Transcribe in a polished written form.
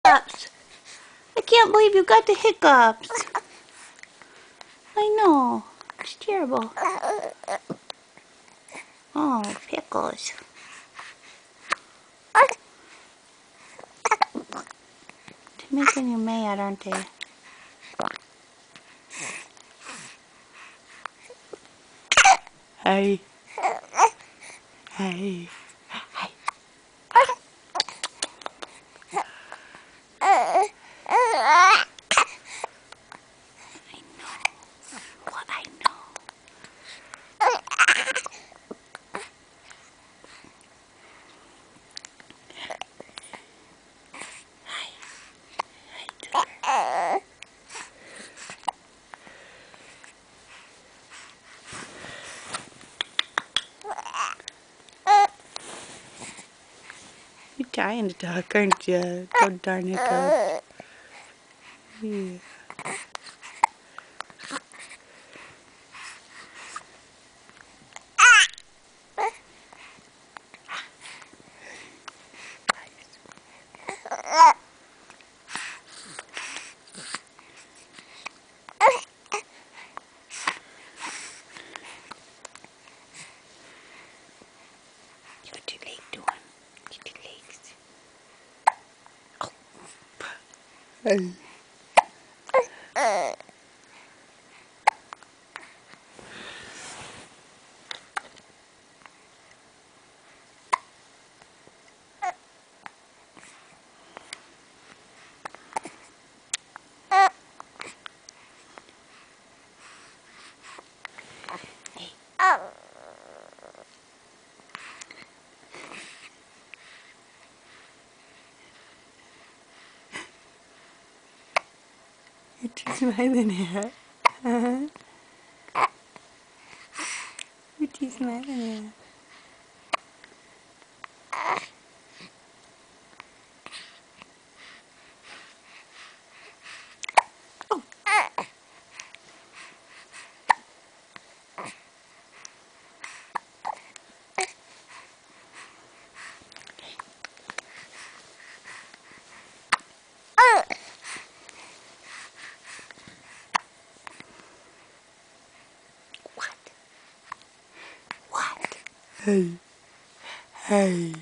hiccups. I can't believe you got the hiccups. I know. It's terrible. Oh, pickles. They're making you mad, aren't they? Hey. Hey. Hey. I know. What I know. You're trying to talk, aren't you? Oh, darn Hiccups. Yeah. What's your leg doing? Get your legs. Oh. Hey. What you smiling at? Huh? What you smiling at? Oh. What? What? Hey. Hey.